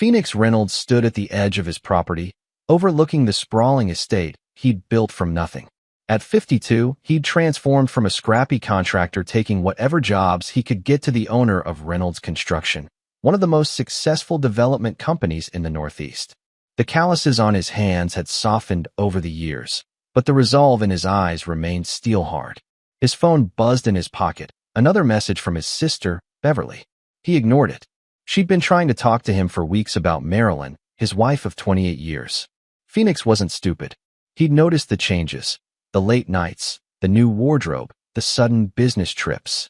Phoenix Reynolds stood at the edge of his property, overlooking the sprawling estate he'd built from nothing. At 52, he'd transformed from a scrappy contractor taking whatever jobs he could get to the owner of Reynolds Construction, one of the most successful development companies in the Northeast. The calluses on his hands had softened over the years, but the resolve in his eyes remained steel-hard. His phone buzzed in his pocket, another message from his sister, Beverly. He ignored it. She'd been trying to talk to him for weeks about Marilyn, his wife of 28 years. Phoenix wasn't stupid. He'd noticed the changes, the late nights, the new wardrobe, the sudden business trips.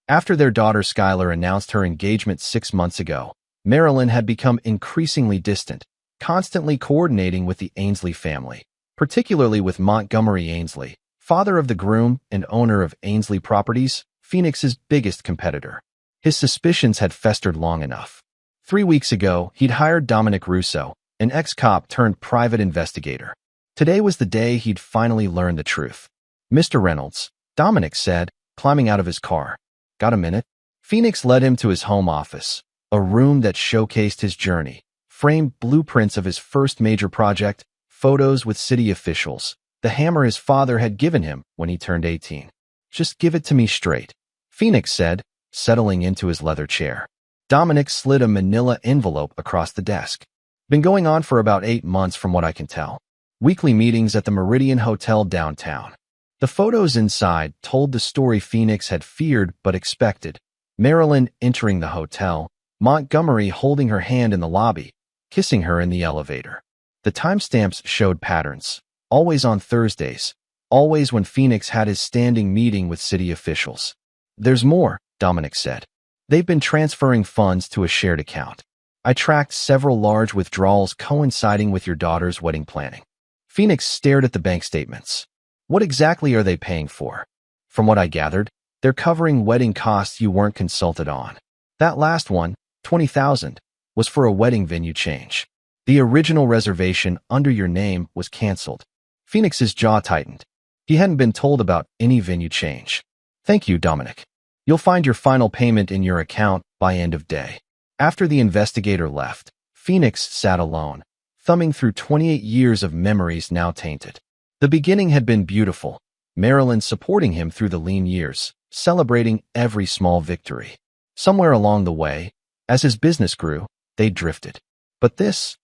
After their daughter Skylar announced her engagement 6 months ago, Marilyn had become increasingly distant, constantly coordinating with the Ainsley family, particularly with Montgomery Ainsley, father of the groom and owner of Ainsley Properties, Phoenix's biggest competitor. His suspicions had festered long enough. 3 weeks ago, he'd hired Dominic Russo, an ex-cop turned private investigator. Today was the day he'd finally learned the truth. "Mr. Reynolds," Dominic said, climbing out of his car. "Got a minute?" Phoenix led him to his home office, a room that showcased his journey, framed blueprints of his first major project, photos with city officials, the hammer his father had given him when he turned 18. "Just give it to me straight," Phoenix said, settling into his leather chair. Dominic slid a manila envelope across the desk. "Been going on for about 8 months from what I can tell. Weekly meetings at the Meridian Hotel downtown." The photos inside told the story Phoenix had feared but expected. Marilyn entering the hotel, Montgomery holding her hand in the lobby, kissing her in the elevator. The timestamps showed patterns, always on Thursdays, always when Phoenix had his standing meeting with city officials. "There's more," Dominic said. "They've been transferring funds to a shared account. I tracked several large withdrawals coinciding with your daughter's wedding planning." Phoenix stared at the bank statements. "What exactly are they paying for?" "From what I gathered, they're covering wedding costs you weren't consulted on. That last one, $20,000, was for a wedding venue change. The original reservation under your name was canceled." Phoenix's jaw tightened. He hadn't been told about any venue change. "Thank you, Dominic. You'll find your final payment in your account by end of day." After the investigator left, Phoenix sat alone, thumbing through 28 years of memories now tainted. The beginning had been beautiful, Marilyn supporting him through the lean years, celebrating every small victory. Somewhere along the way, as his business grew, they drifted. But this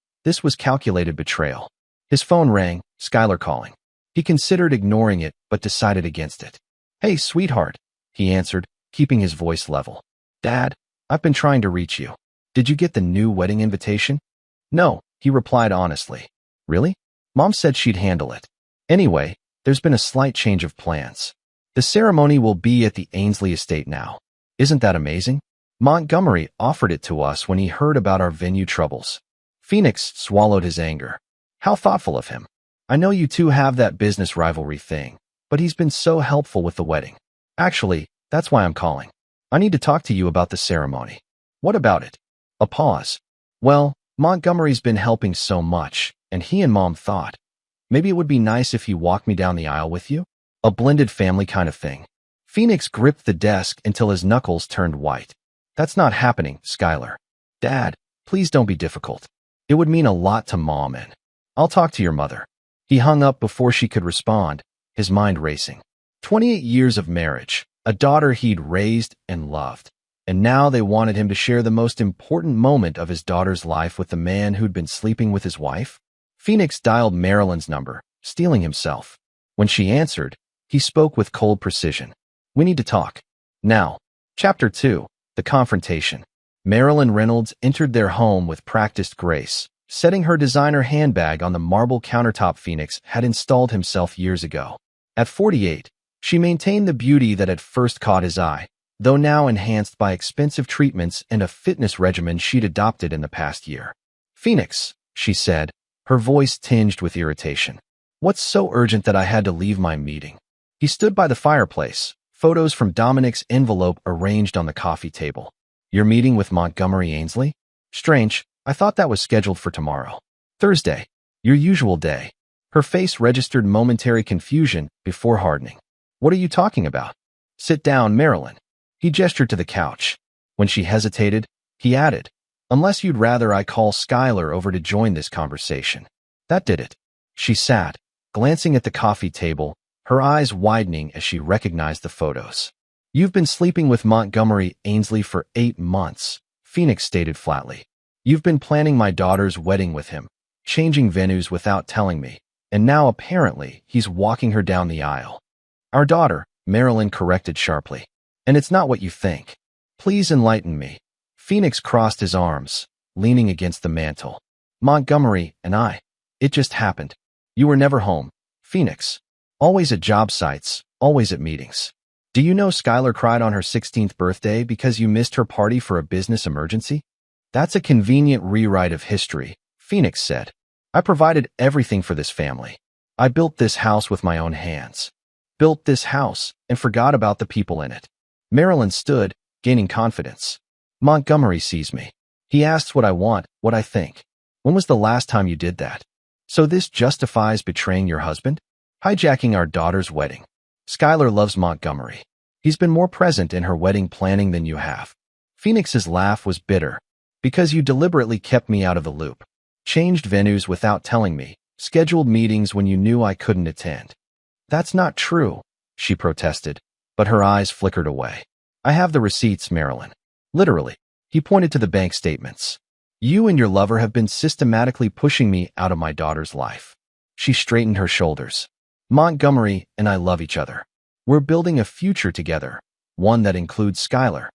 was calculated betrayal. His phone rang, Skylar calling. He considered ignoring it, but decided against it. "Hey, sweetheart," he answered, keeping his voice level. "Dad, I've been trying to reach you. Did you get the new wedding invitation?" "No," he replied honestly. "Really? Mom said she'd handle it. Anyway, there's been a slight change of plans. The ceremony will be at the Ainsley estate now. Isn't that amazing? Montgomery offered it to us when he heard about our venue troubles." Phoenix swallowed his anger. How thoughtful of him. "I know you two have that business rivalry thing, but he's been so helpful with the wedding. Actually, that's why I'm calling. I need to talk to you about the ceremony." "What about it?" A pause. "Well, Montgomery's been helping so much, and he and Mom thought, maybe it would be nice if he walked me down the aisle with you? A blended family kind of thing." Phoenix gripped the desk until his knuckles turned white. "That's not happening, Skylar." "Dad, please don't be difficult. It would mean a lot to Mom and I'll talk to your mother." He hung up before she could respond, his mind racing. 28 years of marriage, a daughter he'd raised and loved. And now they wanted him to share the most important moment of his daughter's life with the man who'd been sleeping with his wife? Phoenix dialed Marilyn's number, steeling himself. When she answered, he spoke with cold precision. "We need to talk. Now." Chapter 2, The Confrontation. Marilyn Reynolds entered their home with practiced grace, setting her designer handbag on the marble countertop Phoenix had installed himself years ago. At 48, she maintained the beauty that had first caught his eye, though now enhanced by expensive treatments and a fitness regimen she'd adopted in the past year. "Phoenix," she said, her voice tinged with irritation. "What's so urgent that I had to leave my meeting?" He stood by the fireplace, photos from Dominic's envelope arranged on the coffee table. "Your meeting with Montgomery Ainsley? Strange, I thought that was scheduled for tomorrow." "Thursday, your usual day." Her face registered momentary confusion before hardening. "What are you talking about?" "Sit down, Marilyn." He gestured to the couch. When she hesitated, he added, Unless you'd rather I call Skylar over to join this conversation. That did it. She sat, glancing at the coffee table, her eyes widening as she recognized the photos. You've been sleeping with Montgomery Ainsley for 8 months, Phoenix stated flatly. You've been planning my daughter's wedding with him, changing venues without telling me, and now apparently he's walking her down the aisle. Our daughter, Marilyn corrected sharply. And it's not what you think. Please enlighten me. Phoenix crossed his arms, leaning against the mantel. Montgomery and I. It just happened. You were never home, Phoenix. Always at job sites, always at meetings. Do you know Skylar cried on her 16th birthday because you missed her party for a business emergency? That's a convenient rewrite of history, Phoenix said. I provided everything for this family. I built this house with my own hands. Built this house and forgot about the people in it. Marilyn stood, gaining confidence. Montgomery sees me. He asks what I want, what I think. When was the last time you did that? So this justifies betraying your husband? Hijacking our daughter's wedding. Skylar loves Montgomery. He's been more present in her wedding planning than you have. Phoenix's laugh was bitter. Because you deliberately kept me out of the loop. Changed venues without telling me. Scheduled meetings when you knew I couldn't attend. That's not true, she protested, but her eyes flickered away. I have the receipts, Marilyn. Literally. He pointed to the bank statements. You and your lover have been systematically pushing me out of my daughter's life. She straightened her shoulders. Montgomery and I love each other. We're building a future together, one that includes Skylar.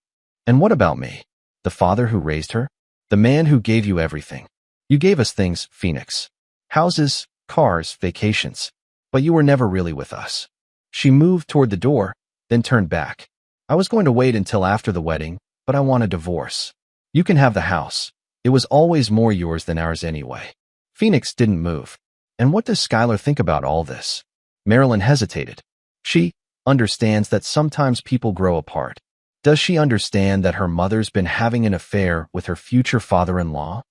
And what about me? The father who raised her? The man who gave you everything. You gave us things, Phoenix. Houses, cars, vacations. But you were never really with us. She moved toward the door, then turned back. I was going to wait until after the wedding, but I want a divorce. You can have the house. It was always more yours than ours anyway. Phoenix didn't move. And what does Skylar think about all this? Marilyn hesitated. She understands that sometimes people grow apart. Does she understand that her mother's been having an affair with her future father-in-law?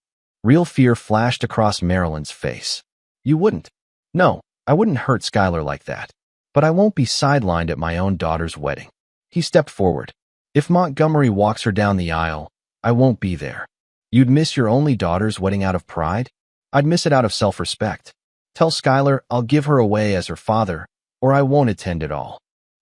Real fear flashed across Marilyn's face. You wouldn't. No, I wouldn't hurt Skylar like that. But I won't be sidelined at my own daughter's wedding. He stepped forward. If Montgomery walks her down the aisle, I won't be there. You'd miss your only daughter's wedding out of pride? I'd miss it out of self-respect. Tell Skylar I'll give her away as her father, or I won't attend at all.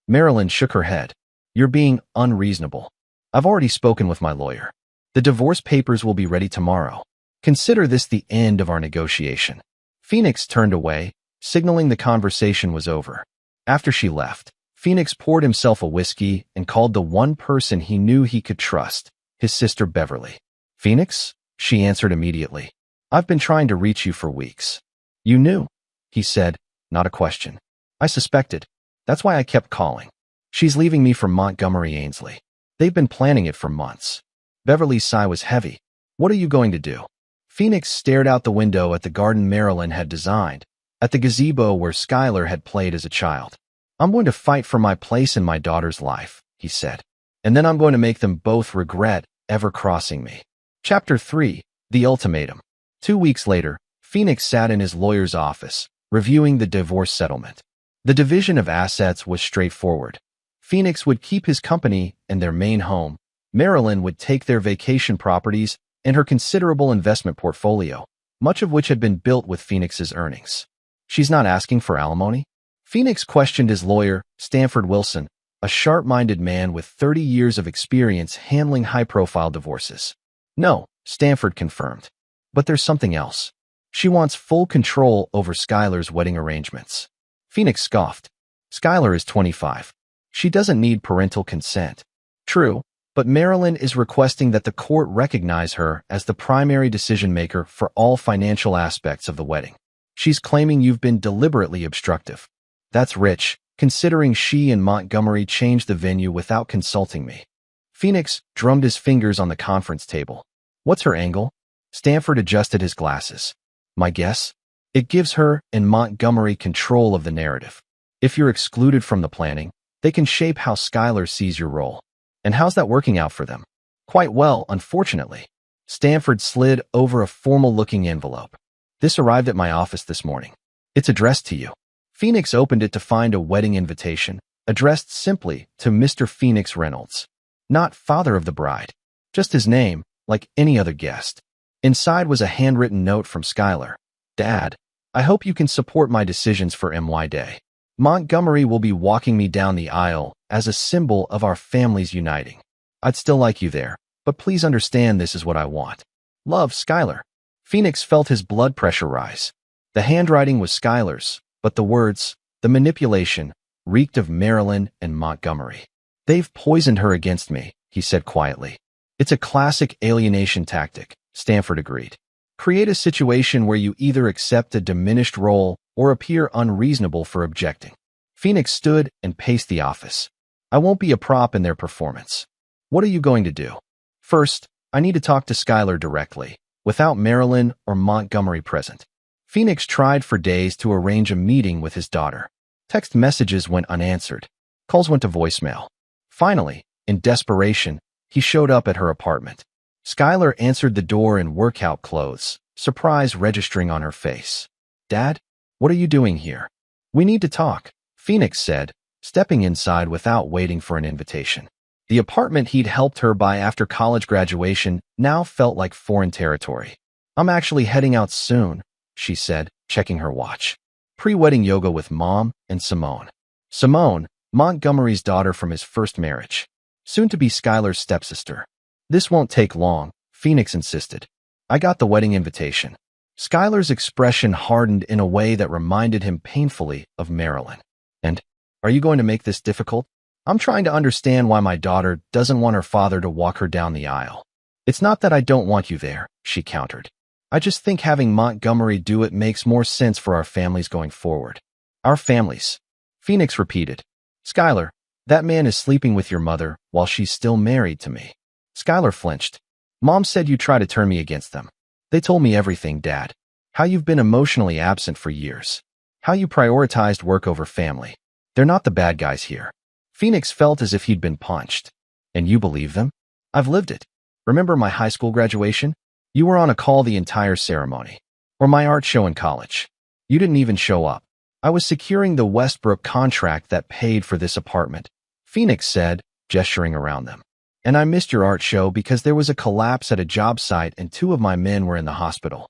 Marilyn shook her head. You're being unreasonable. I've already spoken with my lawyer. The divorce papers will be ready tomorrow. Consider this the end of our negotiation. Phoenix turned away, signaling the conversation was over. After she left, Phoenix poured himself a whiskey and called the one person he knew he could trust, his sister Beverly. Phoenix? She answered immediately. I've been trying to reach you for weeks. You knew, he said, not a question. I suspected. That's why I kept calling. She's leaving me for Montgomery Ainsley. They've been planning it for months. Beverly's sigh was heavy. What are you going to do? Phoenix stared out the window at the garden Marilyn had designed, at the gazebo where Skylar had played as a child. I'm going to fight for my place in my daughter's life, he said. And then I'm going to make them both regret ever crossing me. Chapter 3, The Ultimatum. 2 weeks later, Phoenix sat in his lawyer's office, reviewing the divorce settlement. The division of assets was straightforward. Phoenix would keep his company and their main home. Marilyn would take their vacation properties and her considerable investment portfolio, much of which had been built with Phoenix's earnings. She's not asking for alimony? Phoenix questioned his lawyer, Stanford Wilson, a sharp-minded man with 30 years of experience handling high-profile divorces. No, Stanford confirmed. But there's something else. She wants full control over Skylar's wedding arrangements. Phoenix scoffed. Skylar is 25. She doesn't need parental consent. True, but Marilyn is requesting that the court recognize her as the primary decision-maker for all financial aspects of the wedding. She's claiming you've been deliberately obstructive. That's rich, considering she and Montgomery changed the venue without consulting me. Phoenix drummed his fingers on the conference table. What's her angle? Stanford adjusted his glasses. My guess? It gives her and Montgomery control of the narrative. If you're excluded from the planning, they can shape how Skylar sees your role. And how's that working out for them? Quite well, unfortunately. Stanford slid over a formal-looking envelope. This arrived at my office this morning. It's addressed to you. Phoenix opened it to find a wedding invitation, addressed simply to Mr. Phoenix Reynolds. Not father of the bride. Just his name, like any other guest. Inside was a handwritten note from Skylar. Dad, I hope you can support my decisions for MY Day. Montgomery will be walking me down the aisle as a symbol of our families uniting. I'd still like you there, but please understand this is what I want. Love, Skylar. Phoenix felt his blood pressure rise. The handwriting was Skylar's, but the words, the manipulation, reeked of Marilyn and Montgomery. They've poisoned her against me, he said quietly. It's a classic alienation tactic, Stanford agreed. Create a situation where you either accept a diminished role or appear unreasonable for objecting. Phoenix stood and paced the office. I won't be a prop in their performance. What are you going to do? First, I need to talk to Skylar directly, without Marilyn or Montgomery present. Phoenix tried for days to arrange a meeting with his daughter. Text messages went unanswered. Calls went to voicemail. Finally, in desperation, he showed up at her apartment. Skylar answered the door in workout clothes, surprise registering on her face. Dad, what are you doing here? We need to talk, Phoenix said, stepping inside without waiting for an invitation. The apartment he'd helped her buy after college graduation now felt like foreign territory. I'm actually heading out soon, she said, checking her watch. Pre-wedding yoga with Mom and Simone. Simone, Montgomery's daughter from his first marriage. Soon to be Skylar's stepsister. This won't take long, Phoenix insisted. I got the wedding invitation. Skylar's expression hardened in a way that reminded him painfully of Marilyn. And, are you going to make this difficult? I'm trying to understand why my daughter doesn't want her father to walk her down the aisle. It's not that I don't want you there, she countered. I just think having Montgomery do it makes more sense for our families going forward. Our families. Phoenix repeated. Skylar, that man is sleeping with your mother while she's still married to me. Skylar flinched. Mom said you try to turn me against them. They told me everything, Dad. How you've been emotionally absent for years. How you prioritized work over family. They're not the bad guys here. Phoenix felt as if he'd been punched. And you believe them? I've lived it. Remember my high school graduation? You were on a call the entire ceremony. Or my art show in college. You didn't even show up. I was securing the Westbrook contract that paid for this apartment, Phoenix said, gesturing around them. And I missed your art show because there was a collapse at a job site and 2 of my men were in the hospital.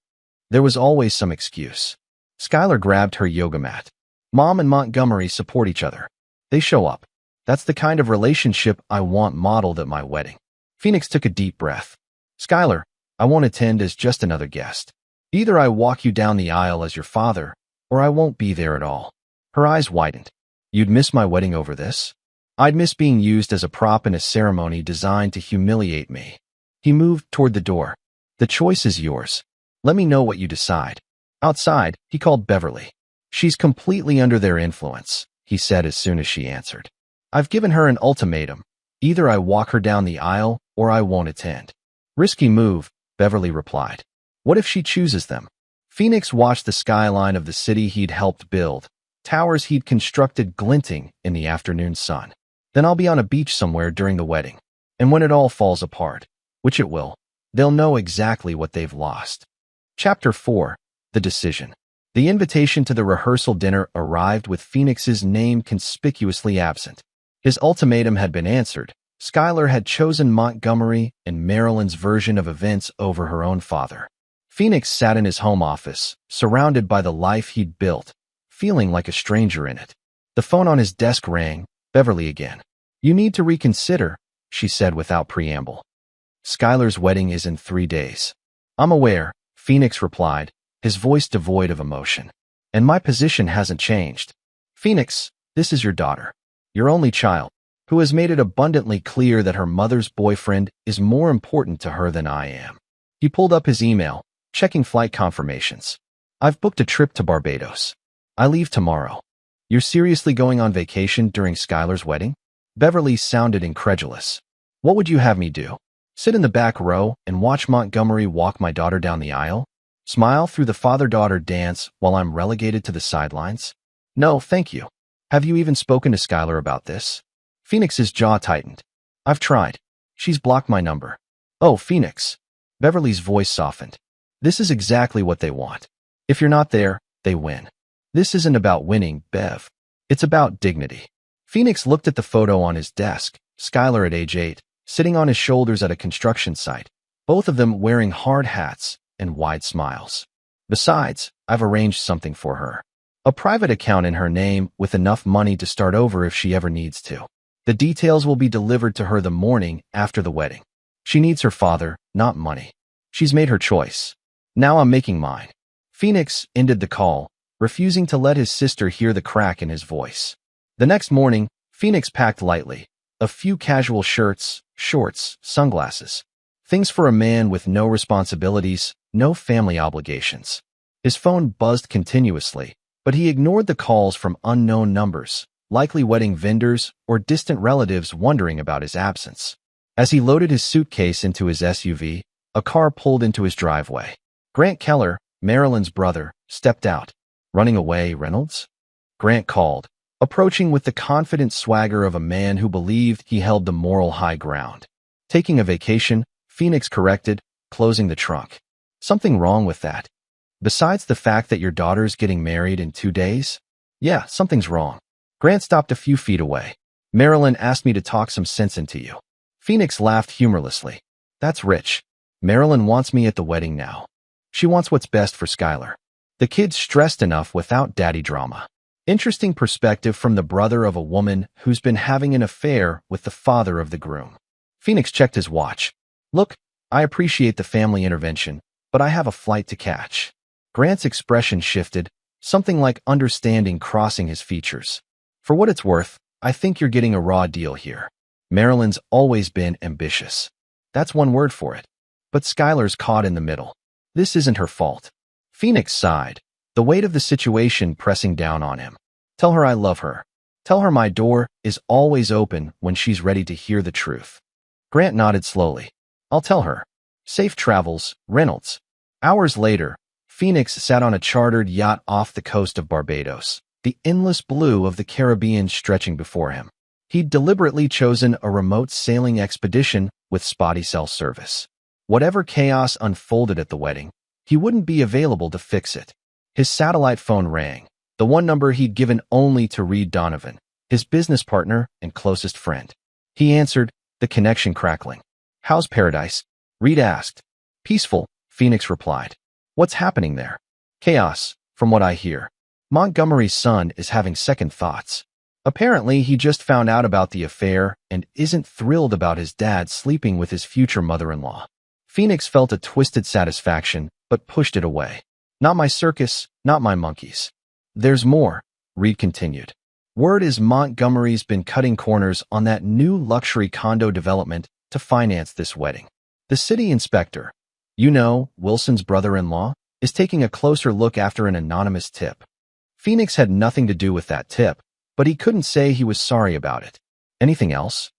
There was always some excuse. Skylar grabbed her yoga mat. Mom and Montgomery support each other. They show up. That's the kind of relationship I want modeled at my wedding. Phoenix took a deep breath. Skylar, I won't attend as just another guest. Either I walk you down the aisle as your father, or I won't be there at all. Her eyes widened. You'd miss my wedding over this? I'd miss being used as a prop in a ceremony designed to humiliate me. He moved toward the door. The choice is yours. Let me know what you decide. Outside, he called Beverly. She's completely under their influence, he said as soon as she answered. I've given her an ultimatum. Either I walk her down the aisle, or I won't attend. Risky move, Beverly replied. What if she chooses them? Phoenix watched the skyline of the city he'd helped build, towers he'd constructed glinting in the afternoon sun. Then I'll be on a beach somewhere during the wedding. And when it all falls apart, which it will, they'll know exactly what they've lost. Chapter 4. The Decision. The invitation to the rehearsal dinner arrived with Phoenix's name conspicuously absent. His ultimatum had been answered. Skylar had chosen Montgomery and Marilyn's version of events over her own father. Phoenix sat in his home office, surrounded by the life he'd built, feeling like a stranger in it. The phone on his desk rang. Beverly again. You need to reconsider, she said without preamble. Skylar's wedding is in 3 days. I'm aware, Phoenix replied, his voice devoid of emotion. And my position hasn't changed. Phoenix, this is your daughter, your only child, who has made it abundantly clear that her mother's boyfriend is more important to her than I am. He pulled up his email, checking flight confirmations. I've booked a trip to Barbados. I leave tomorrow. You're seriously going on vacation during Skylar's wedding? Beverly sounded incredulous. What would you have me do? Sit in the back row and watch Montgomery walk my daughter down the aisle? Smile through the father-daughter dance while I'm relegated to the sidelines? No, thank you. Have you even spoken to Skylar about this? Phoenix's jaw tightened. I've tried. She's blocked my number. Oh, Phoenix. Beverly's voice softened. This is exactly what they want. If you're not there, they win. This isn't about winning, Bev. It's about dignity. Phoenix looked at the photo on his desk, Skylar at age 8, sitting on his shoulders at a construction site, both of them wearing hard hats and wide smiles. Besides, I've arranged something for her. A private account in her name with enough money to start over if she ever needs to. The details will be delivered to her the morning after the wedding. She needs her father, not money. She's made her choice. Now I'm making mine. Phoenix ended the call, refusing to let his sister hear the crack in his voice. The next morning, Phoenix packed lightly. A few casual shirts, shorts, sunglasses. Things for a man with no responsibilities, no family obligations. His phone buzzed continuously, but he ignored the calls from unknown numbers, likely wedding vendors or distant relatives wondering about his absence. As he loaded his suitcase into his SUV, a car pulled into his driveway. Grant Keller, Marilyn's brother, stepped out. "Running away, Reynolds?" Grant called, approaching with the confident swagger of a man who believed he held the moral high ground. "Taking a vacation," Phoenix corrected, closing the trunk. "Something wrong with that? Besides the fact that your daughter's getting married in 2 days?" "Yeah, something's wrong." Grant stopped a few feet away. "Marilyn asked me to talk some sense into you." Phoenix laughed humorlessly. "That's rich. Marilyn wants me at the wedding now. She wants what's best for Skylar. The kid's stressed enough without daddy drama." Interesting perspective from the brother of a woman who's been having an affair with the father of the groom. Phoenix checked his watch. "Look, I appreciate the family intervention, but I have a flight to catch." Grant's expression shifted, something like understanding crossing his features. "For what it's worth, I think you're getting a raw deal here. Marilyn's always been ambitious. That's one word for it. But Skylar's caught in the middle. This isn't her fault." Phoenix sighed, the weight of the situation pressing down on him. "Tell her I love her. Tell her my door is always open when she's ready to hear the truth." Grant nodded slowly. "I'll tell her. Safe travels, Reynolds." Hours later, Phoenix sat on a chartered yacht off the coast of Barbados, the endless blue of the Caribbean stretching before him. He'd deliberately chosen a remote sailing expedition with spotty cell service. Whatever chaos unfolded at the wedding, he wouldn't be available to fix it. His satellite phone rang, the one number he'd given only to Reed Donovan, his business partner and closest friend. He answered, the connection crackling. "How's paradise?" Reed asked. "Peaceful," Phoenix replied. "What's happening there?" "Chaos, from what I hear. Montgomery's son is having second thoughts. Apparently, he just found out about the affair and isn't thrilled about his dad sleeping with his future mother-in-law." Phoenix felt a twisted satisfaction, but pushed it away. "Not my circus, not my monkeys." "There's more," Reed continued. "Word is Montgomery's been cutting corners on that new luxury condo development to finance this wedding. The city inspector, Wilson's brother-in-law, is taking a closer look after an anonymous tip. Phoenix had nothing to do with that tip, but he couldn't say he was sorry about it. Anything else?"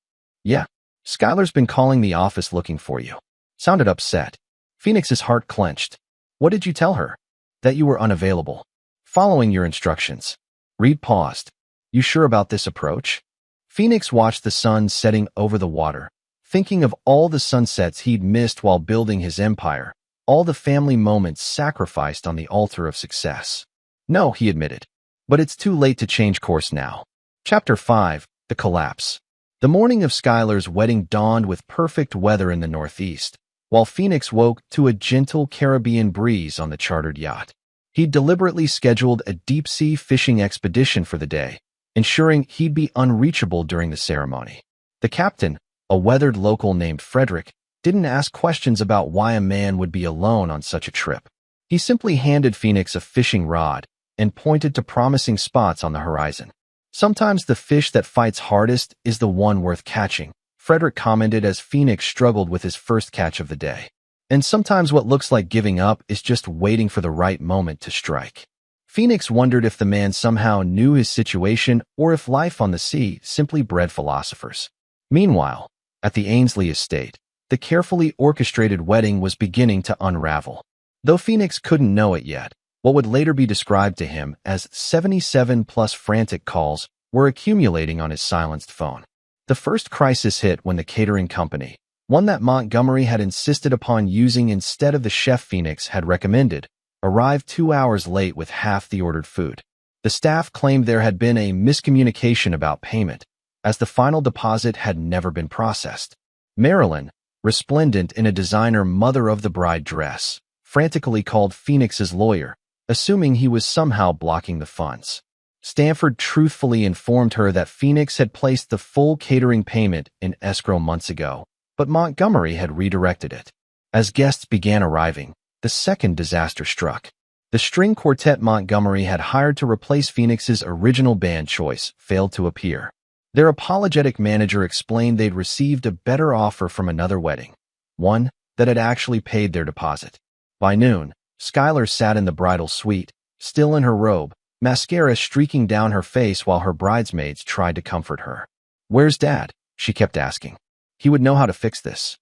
"Yeah. Skylar's been calling the office looking for you." Sounded upset. Phoenix's heart clenched. "What did you tell her?" "That you were unavailable. Following your instructions." Reed paused. "You sure about this approach?" Phoenix watched the sun setting over the water, thinking of all the sunsets he'd missed while building his empire, all the family moments sacrificed on the altar of success. "No," he admitted. "But it's too late to change course now." Chapter 5, The Collapse. The morning of Skylar's wedding dawned with perfect weather in the northeast, while Phoenix woke to a gentle Caribbean breeze on the chartered yacht. He'd deliberately scheduled a deep-sea fishing expedition for the day, ensuring he'd be unreachable during the ceremony. The captain, a weathered local named Frederick, didn't ask questions about why a man would be alone on such a trip. He simply handed Phoenix a fishing rod and pointed to promising spots on the horizon. "Sometimes the fish that fights hardest is the one worth catching," Frederick commented as Phoenix struggled with his first catch of the day. "And sometimes what looks like giving up is just waiting for the right moment to strike." Phoenix wondered if the man somehow knew his situation or if life on the sea simply bred philosophers. Meanwhile, at the Ainsley estate, the carefully orchestrated wedding was beginning to unravel. Though Phoenix couldn't know it yet, what would later be described to him as 77-plus frantic calls were accumulating on his silenced phone. The first crisis hit when the catering company, one that Montgomery had insisted upon using instead of the chef Phoenix had recommended, arrived 2 hours late with half the ordered food. The staff claimed there had been a miscommunication about payment, as the final deposit had never been processed. Marilyn, resplendent in a designer mother-of-the-bride dress, frantically called Phoenix's lawyer, assuming he was somehow blocking the funds. Stanford truthfully informed her that Phoenix had placed the full catering payment in escrow months ago, but Montgomery had redirected it. As guests began arriving, the second disaster struck. The string quartet Montgomery had hired to replace Phoenix's original band choice failed to appear. Their apologetic manager explained they'd received a better offer from another wedding, one that had actually paid their deposit. By noon, Skylar sat in the bridal suite, still in her robe, mascara streaking down her face while her bridesmaids tried to comfort her. "Where's Dad?" she kept asking. "He would know how to fix this."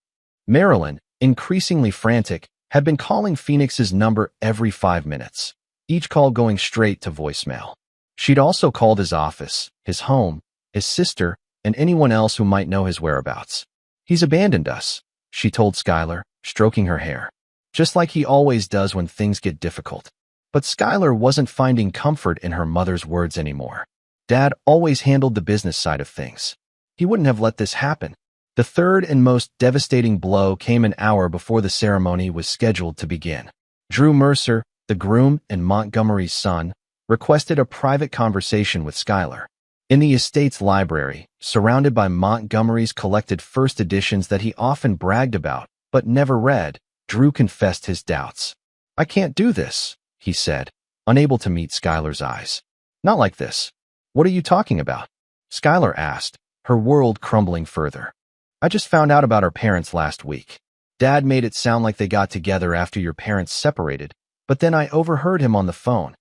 Marilyn, increasingly frantic, had been calling Phoenix's number every 5 minutes, each call going straight to voicemail. She'd also called his office, his home, his sister, and anyone else who might know his whereabouts. "He's abandoned us," she told Skylar, stroking her hair. "Just like he always does when things get difficult." But Skylar wasn't finding comfort in her mother's words anymore. Dad always handled the business side of things. He wouldn't have let this happen. The third and most devastating blow came an hour before the ceremony was scheduled to begin. Drew Mercer, the groom and Montgomery's son, requested a private conversation with Skylar. In the estate's library, surrounded by Montgomery's collected first editions that he often bragged about but never read, Drew confessed his doubts. "I can't do this," he said, unable to meet Skylar's eyes. "Not like this." "What are you talking about?" Skylar asked, her world crumbling further. "I just found out about our parents last week. Dad made it sound like they got together after your parents separated, but then I overheard him on the phone."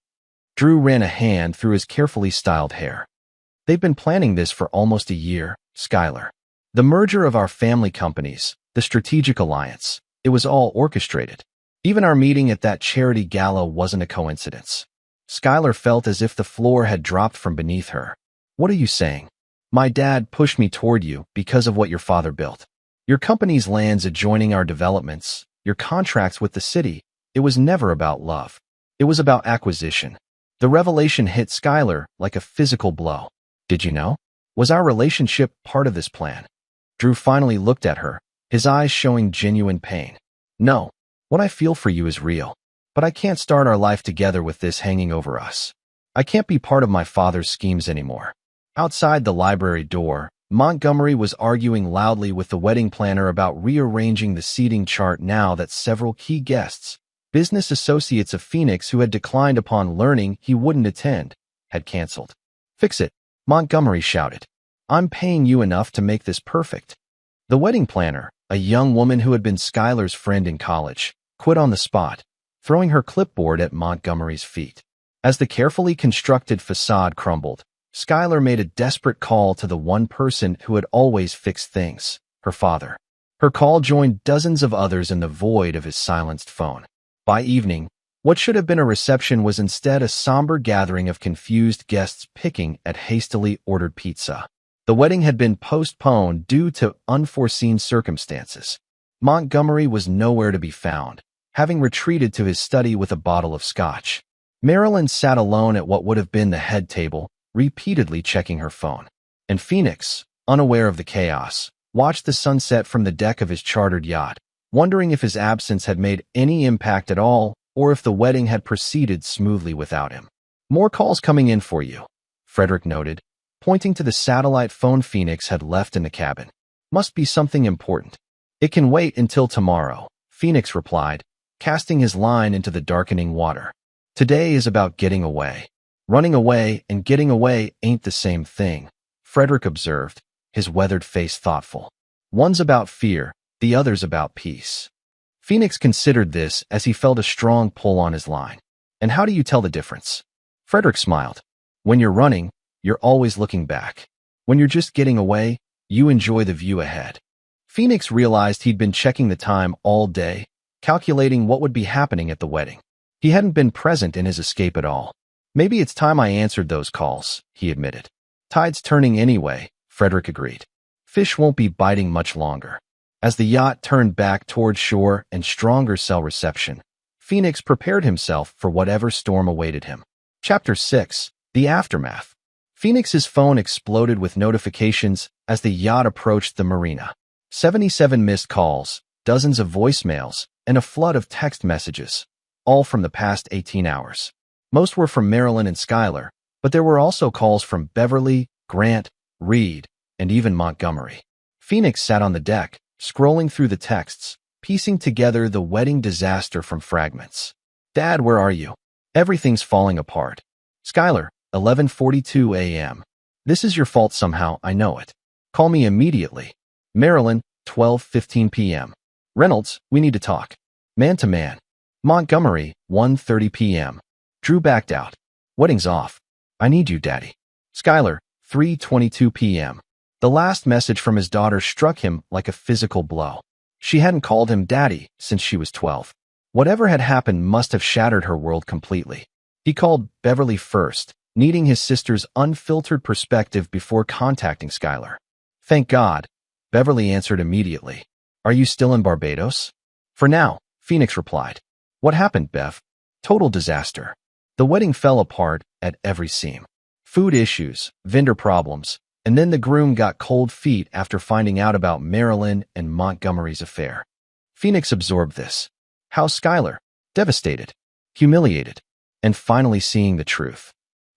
Drew ran a hand through his carefully styled hair. "They've been planning this for almost a year, Skylar. The merger of our family companies, the strategic alliance, it was all orchestrated. Even our meeting at that charity gala wasn't a coincidence." Skylar felt as if the floor had dropped from beneath her. "What are you saying?" "My dad pushed me toward you because of what your father built. Your company's lands adjoining our developments, your contracts with the city. It was never about love. It was about acquisition." The revelation hit Skylar like a physical blow. "Did you know? Was our relationship part of this plan?" Drew finally looked at her, his eyes showing genuine pain. "No. What I feel for you is real. But I can't start our life together with this hanging over us. I can't be part of my father's schemes anymore." Outside the library door, Montgomery was arguing loudly with the wedding planner about rearranging the seating chart now that several key guests, business associates of Phoenix who had declined upon learning he wouldn't attend, had canceled. "Fix it," Montgomery shouted. "I'm paying you enough to make this perfect." The wedding planner, a young woman who had been Skylar's friend in college, quit on the spot, throwing her clipboard at Montgomery's feet. As the carefully constructed facade crumbled, Skylar made a desperate call to the one person who had always fixed things, her father. Her call joined dozens of others in the void of his silenced phone. By evening, what should have been a reception was instead a somber gathering of confused guests picking at hastily ordered pizza. The wedding had been postponed due to unforeseen circumstances. Montgomery was nowhere to be found, having retreated to his study with a bottle of scotch. Marilyn sat alone at what would have been the head table, repeatedly checking her phone. And Phoenix, unaware of the chaos, watched the sunset from the deck of his chartered yacht, wondering if his absence had made any impact at all or if the wedding had proceeded smoothly without him. "More calls coming in for you," Frederick noted, pointing to the satellite phone Phoenix had left in the cabin. "Must be something important." "It can wait until tomorrow," Phoenix replied, casting his line into the darkening water. "Today is about getting away." "Running away and getting away ain't the same thing," Frederick observed, his weathered face thoughtful. "One's about fear, the other's about peace." Phoenix considered this as he felt a strong pull on his line. "And how do you tell the difference?" Frederick smiled. "When you're running, you're always looking back. When you're just getting away, you enjoy the view ahead." Phoenix realized he'd been checking the time all day, calculating what would be happening at the wedding. He hadn't been present in his escape at all. "Maybe it's time I answered those calls," he admitted. "Tide's turning anyway," Frederick agreed. "Fish won't be biting much longer." As the yacht turned back toward shore and stronger cell reception, Phoenix prepared himself for whatever storm awaited him. Chapter 6. The Aftermath. Phoenix's phone exploded with notifications as the yacht approached the marina. 77 missed calls, dozens of voicemails, and a flood of text messages, all from the past 18 hours. Most were from Marilyn and Skylar, but there were also calls from Beverly, Grant, Reed, and even Montgomery. Phoenix sat on the deck, scrolling through the texts, piecing together the wedding disaster from fragments. Dad, where are you? Everything's falling apart. Skylar, 11:42 a.m. This is your fault somehow, I know it. Call me immediately. Marilyn, 12:15 p.m. Reynolds, we need to talk. Man to man. Montgomery, 1:30 p.m. Drew backed out. Wedding's off. I need you, Daddy. Skylar, 3:22 p.m. The last message from his daughter struck him like a physical blow. She hadn't called him Daddy since she was 12. Whatever had happened must have shattered her world completely. He called Beverly first, needing his sister's unfiltered perspective before contacting Skylar. Thank God, Beverly answered immediately. Are you still in Barbados? For now, Phoenix replied. What happened, Bev? Total disaster. The wedding fell apart at every seam. Food issues, vendor problems, and then the groom got cold feet after finding out about Marilyn and Montgomery's affair. Phoenix absorbed this. How's Skylar? Devastated, humiliated, and finally seeing the truth.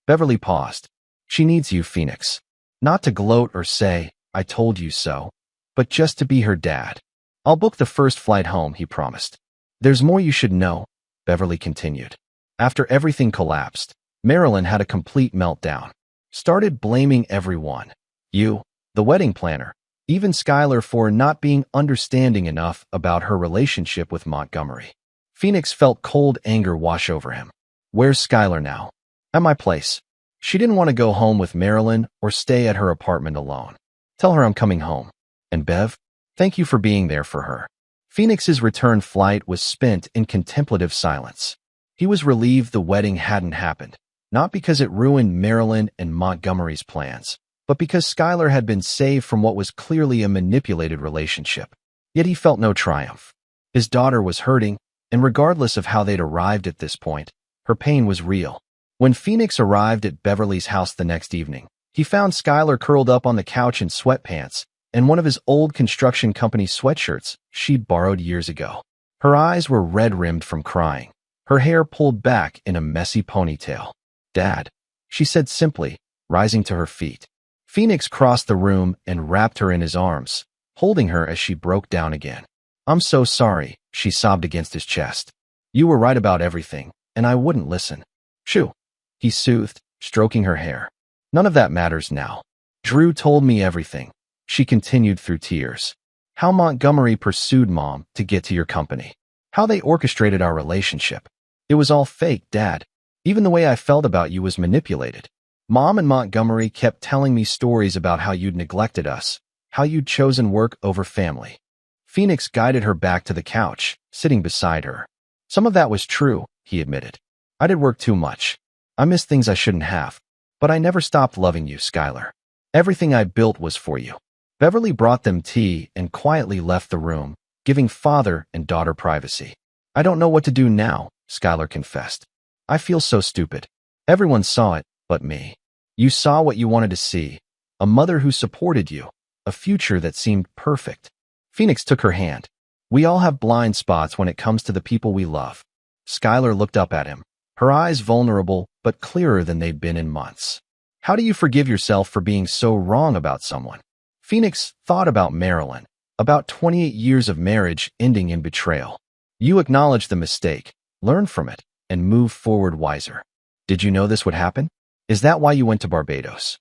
Beverly paused. She needs you, Phoenix. Not to gloat or say, I told you so, but just to be her dad. I'll book the first flight home, he promised. There's more you should know, Beverly continued. After everything collapsed, Marilyn had a complete meltdown. Started blaming everyone. You, the wedding planner, even Skylar for not being understanding enough about her relationship with Montgomery. Phoenix felt cold anger wash over him. Where's Skylar now? At my place. She didn't want to go home with Marilyn or stay at her apartment alone. Tell her I'm coming home. And Bev, thank you for being there for her. Phoenix's return flight was spent in contemplative silence. He was relieved the wedding hadn't happened, not because it ruined Marilyn and Montgomery's plans, but because Skylar had been saved from what was clearly a manipulated relationship. Yet he felt no triumph. His daughter was hurting, and regardless of how they'd arrived at this point, her pain was real. When Phoenix arrived at Beverly's house the next evening, he found Skylar curled up on the couch in sweatpants and one of his old construction company sweatshirts she'd borrowed years ago. Her eyes were red-rimmed from crying, her hair pulled back in a messy ponytail. Dad, she said simply, rising to her feet. Phoenix crossed the room and wrapped her in his arms, holding her as she broke down again. I'm so sorry, she sobbed against his chest. You were right about everything, and I wouldn't listen. Shoo, he soothed, stroking her hair. None of that matters now. Drew told me everything, she continued through tears. How Montgomery pursued Mom to get to your company. How they orchestrated our relationship. It was all fake, Dad. Even the way I felt about you was manipulated. Mom and Montgomery kept telling me stories about how you'd neglected us, how you'd chosen work over family. Phoenix guided her back to the couch, sitting beside her. Some of that was true, he admitted. I did work too much. I missed things I shouldn't have. But I never stopped loving you, Skylar. Everything I built was for you. Beverly brought them tea and quietly left the room, giving father and daughter privacy. I don't know what to do now, Skylar confessed. I feel so stupid. Everyone saw it, but me. You saw what you wanted to see. A mother who supported you. A future that seemed perfect. Phoenix took her hand. We all have blind spots when it comes to the people we love. Skylar looked up at him, her eyes vulnerable but clearer than they'd been in months. How do you forgive yourself for being so wrong about someone? Phoenix thought about Marilyn, about 28 years of marriage ending in betrayal. You acknowledge the mistake, learn from it, and move forward wiser. Did you know this would happen? Is that why you went to Barbados?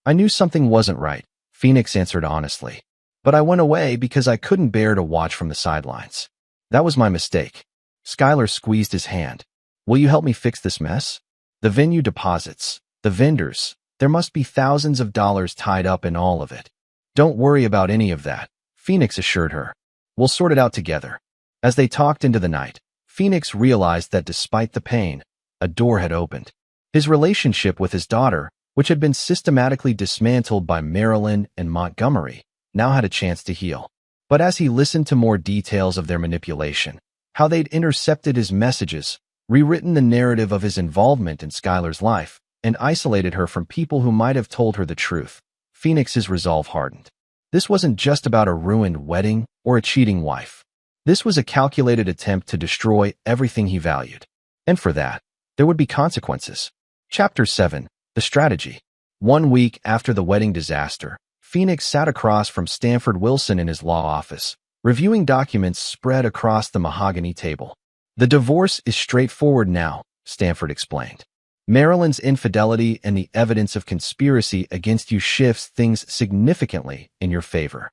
I knew something wasn't right, Phoenix answered honestly. But I went away because I couldn't bear to watch from the sidelines. That was my mistake. Skylar squeezed his hand. Will you help me fix this mess? The venue deposits, the vendors, there must be thousands of dollars tied up in all of it. Don't worry about any of that, Phoenix assured her. We'll sort it out together. As they talked into the night, Phoenix realized that despite the pain, a door had opened. His relationship with his daughter, which had been systematically dismantled by Marilyn and Montgomery, now had a chance to heal. But as he listened to more details of their manipulation, how they'd intercepted his messages, rewritten the narrative of his involvement in Skylar's life, and isolated her from people who might have told her the truth, Phoenix's resolve hardened. This wasn't just about a ruined wedding or a cheating wife. This was a calculated attempt to destroy everything he valued. And for that, there would be consequences. Chapter 7. The Strategy. 1 week after the wedding disaster, Phoenix sat across from Stanford Wilson in his law office, reviewing documents spread across the mahogany table. The divorce is straightforward now, Stanford explained. Marilyn's infidelity and the evidence of conspiracy against you shifts things significantly in your favor.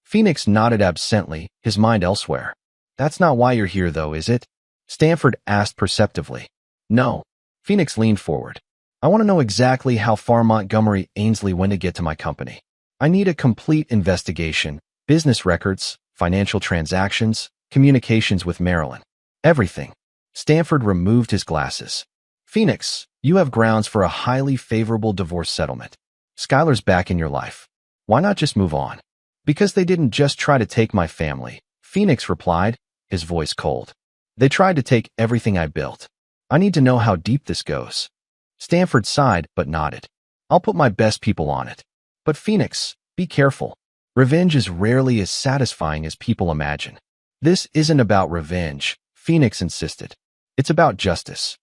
Phoenix nodded absently, his mind elsewhere. That's not why you're here, though, is it? Stanford asked perceptively. No. Phoenix leaned forward. I want to know exactly how far Montgomery Ainsley went to get to my company. I need a complete investigation, business records, financial transactions, communications with Marilyn. Everything. Stanford removed his glasses. Phoenix, you have grounds for a highly favorable divorce settlement. Skylar's back in your life. Why not just move on? Because they didn't just try to take my family, Phoenix replied, his voice cold. They tried to take everything I built. I need to know how deep this goes. Stanford sighed but nodded. I'll put my best people on it. But Phoenix, be careful. Revenge is rarely as satisfying as people imagine. This isn't about revenge, Phoenix insisted. It's about justice.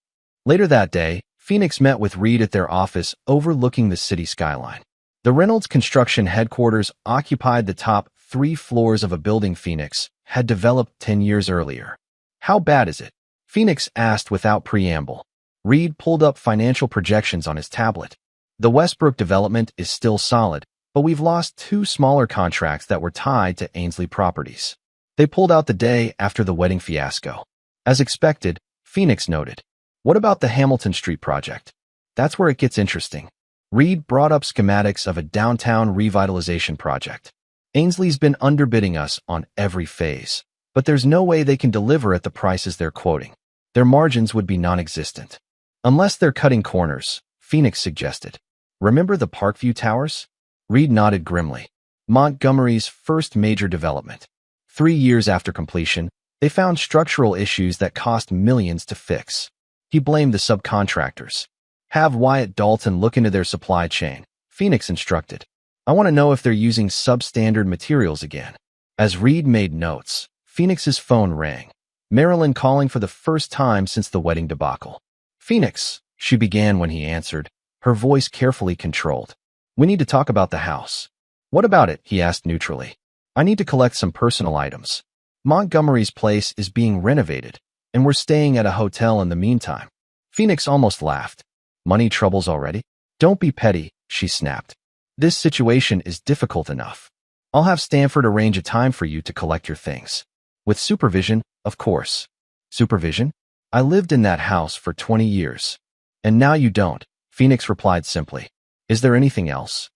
Later that day, Phoenix met with Reed at their office overlooking the city skyline. The Reynolds construction headquarters occupied the top 3 floors of a building Phoenix had developed 10 years earlier. How bad is it? Phoenix asked without preamble. Reed pulled up financial projections on his tablet. The Westbrook development is still solid, but we've lost 2 smaller contracts that were tied to Ainsley Properties. They pulled out the day after the wedding fiasco. As expected, Phoenix noted. What about the Hamilton Street project? That's where it gets interesting. Reed brought up schematics of a downtown revitalization project. Ainsley's been underbidding us on every phase, but there's no way they can deliver at the prices they're quoting. Their margins would be non-existent. Unless they're cutting corners, Phoenix suggested. Remember the Parkview Towers? Reed nodded grimly. Montgomery's first major development. 3 years after completion, they found structural issues that cost millions to fix. He blamed the subcontractors. Have Wyatt Dalton look into their supply chain, Phoenix instructed. I want to know if they're using substandard materials again. As Reed made notes, Phoenix's phone rang. Marilyn calling for the first time since the wedding debacle. Phoenix, she began when he answered, her voice carefully controlled. We need to talk about the house. What about it? He asked neutrally. I need to collect some personal items. Montgomery's place is being renovated, and we're staying at a hotel in the meantime. Phoenix almost laughed. Money troubles already? Don't be petty, she snapped. This situation is difficult enough. I'll have Stanford arrange a time for you to collect your things. With supervision, of course. Supervision? I lived in that house for 20 years. And now you don't, Phoenix replied simply. Is there anything else?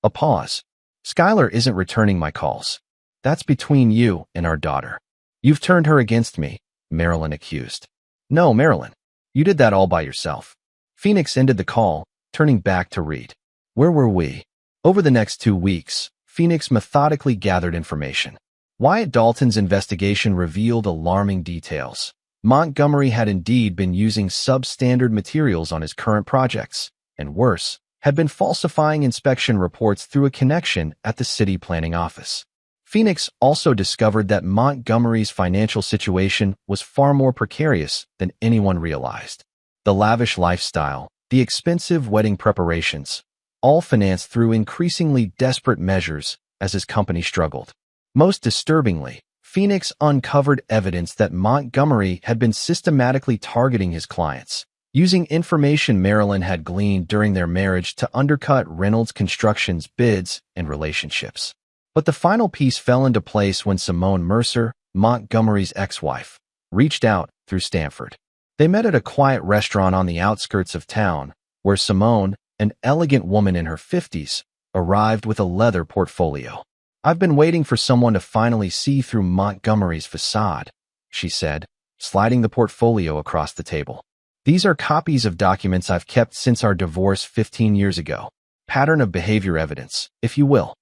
A pause. Skylar isn't returning my calls. That's between you and our daughter. You've turned her against me, Marilyn accused. No, Marilyn. You did that all by yourself. Phoenix ended the call, turning back to Reed. Where were we? Over the next 2 weeks, Phoenix methodically gathered information. Wyatt Dalton's investigation revealed alarming details. Montgomery had indeed been using substandard materials on his current projects, and worse, had been falsifying inspection reports through a connection at the city planning office. Phoenix also discovered that Montgomery's financial situation was far more precarious than anyone realized. The lavish lifestyle, the expensive wedding preparations, all financed through increasingly desperate measures as his company struggled. Most disturbingly, Phoenix uncovered evidence that Montgomery had been systematically targeting his clients, using information Marilyn had gleaned during their marriage to undercut Reynolds Construction's bids and relationships. But the final piece fell into place when Simone Mercer, Montgomery's ex-wife, reached out through Stanford. They met at a quiet restaurant on the outskirts of town, where Simone, an elegant woman in her 50s, arrived with a leather portfolio. I've been waiting for someone to finally see through Montgomery's facade, she said, sliding the portfolio across the table. These are copies of documents I've kept since our divorce 15 years ago. Pattern of behavior evidence, if you will.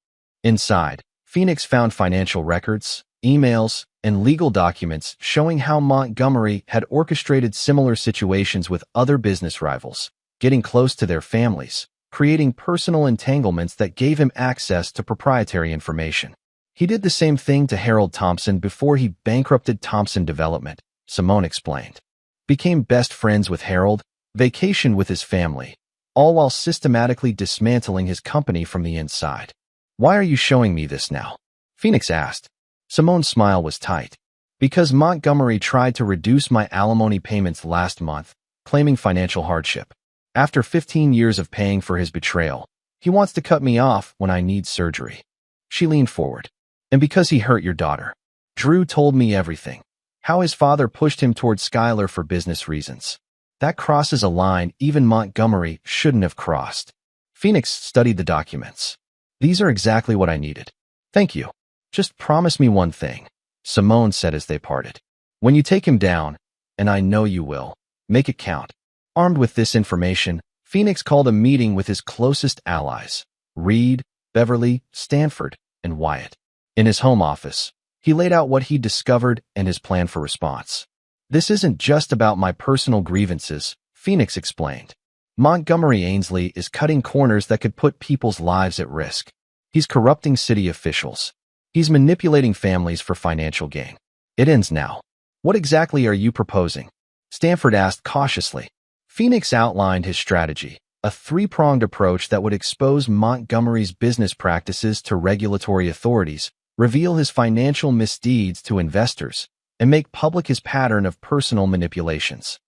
Inside, Phoenix found financial records, emails, and legal documents showing how Montgomery had orchestrated similar situations with other business rivals, getting close to their families, creating personal entanglements that gave him access to proprietary information. He did the same thing to Harold Thompson before he bankrupted Thompson Development, Simone explained. Became best friends with Harold, vacationed with his family, all while systematically dismantling his company from the inside. Why are you showing me this now? Phoenix asked. Simone's smile was tight. Because Montgomery tried to reduce my alimony payments last month, claiming financial hardship. After 15 years of paying for his betrayal, he wants to cut me off when I need surgery. She leaned forward. And because he hurt your daughter. Drew told me everything. How his father pushed him toward Skylar for business reasons. That crosses a line even Montgomery shouldn't have crossed. Phoenix studied the documents. These are exactly what I needed. Thank you. Just promise me one thing, Simone said as they parted. When you take him down, and I know you will, make it count. Armed with this information, Phoenix called a meeting with his closest allies, Reed, Beverly, Stanford, and Wyatt. In his home office, he laid out what he'd discovered and his plan for response. This isn't just about my personal grievances, Phoenix explained. Montgomery Ainsley is cutting corners that could put people's lives at risk. He's corrupting city officials. He's manipulating families for financial gain. It ends now. What exactly are you proposing? Stanford asked cautiously. Phoenix outlined his strategy, a three-pronged approach that would expose Montgomery's business practices to regulatory authorities, reveal his financial misdeeds to investors, and make public his pattern of personal manipulations.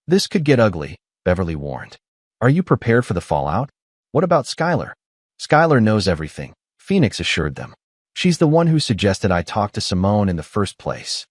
This could get ugly, Beverly warned. Are you prepared for the fallout? What about Skylar? Skylar knows everything, Phoenix assured them. She's the one who suggested I talk to Simone in the first place.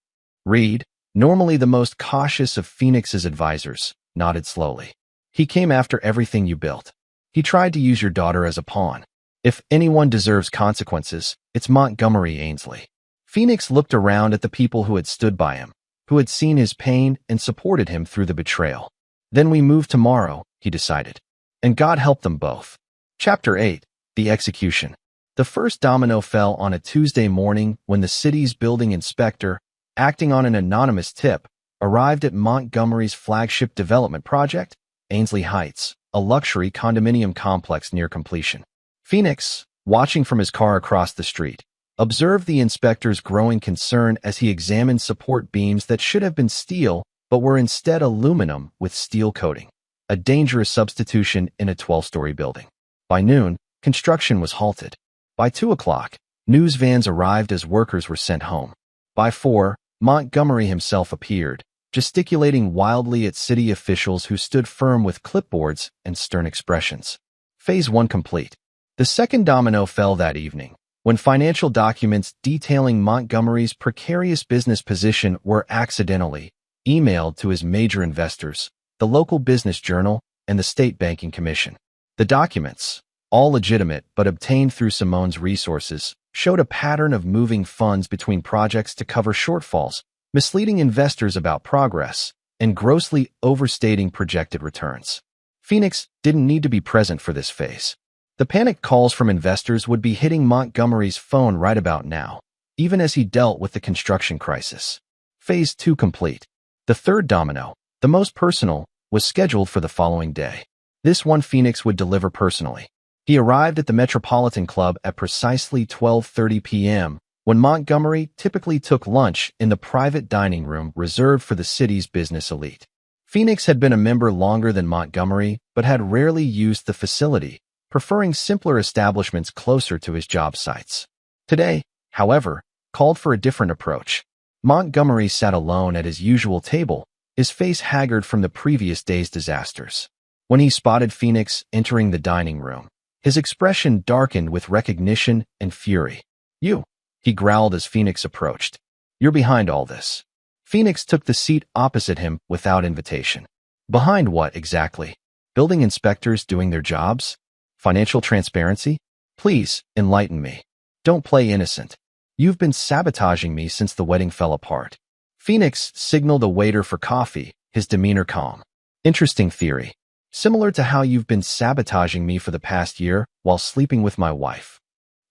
Reed, normally the most cautious of Phoenix's advisors, nodded slowly. He came after everything you built. He tried to use your daughter as a pawn. If anyone deserves consequences, it's Montgomery Ainsley. Phoenix looked around at the people who had stood by him, who had seen his pain and supported him through the betrayal. Then we move tomorrow, he decided. And God help them both. Chapter 8. The Execution. The first domino fell on a Tuesday morning when the city's building inspector, acting on an anonymous tip, arrived at Montgomery's flagship development project, Ainsley Heights, a luxury condominium complex near completion. Phoenix, watching from his car across the street, observed the inspector's growing concern as he examined support beams that should have been steel but were instead aluminum with steel coating, a dangerous substitution in a 12-story building. By noon, construction was halted. By 2 o'clock, news vans arrived as workers were sent home. By 4, Montgomery himself appeared, gesticulating wildly at city officials who stood firm with clipboards and stern expressions. Phase 1 complete. The second domino fell that evening, when financial documents detailing Montgomery's precarious business position were accidentally emailed to his major investors, the local business journal, and the state banking commission. The documents, all legitimate but obtained through Simone's resources, showed a pattern of moving funds between projects to cover shortfalls, misleading investors about progress, and grossly overstating projected returns. Phoenix didn't need to be present for this phase. The panicked calls from investors would be hitting Montgomery's phone right about now, even as he dealt with the construction crisis. Phase 2 complete. The third domino, the most personal, was scheduled for the following day. This one Phoenix would deliver personally. He arrived at the Metropolitan Club at precisely 12:30 p.m., when Montgomery typically took lunch in the private dining room reserved for the city's business elite. Phoenix had been a member longer than Montgomery, but had rarely used the facility, preferring simpler establishments closer to his job sites. Today, however, called for a different approach. Montgomery sat alone at his usual table, his face haggard from the previous day's disasters. When he spotted Phoenix entering the dining room, his expression darkened with recognition and fury. You, he growled as Phoenix approached. You're behind all this. Phoenix took the seat opposite him without invitation. Behind what exactly? Building inspectors doing their jobs? Financial transparency? Please, enlighten me. Don't play innocent. You've been sabotaging me since the wedding fell apart. Phoenix signaled a waiter for coffee, his demeanor calm. Interesting theory. Similar to how you've been sabotaging me for the past year while sleeping with my wife.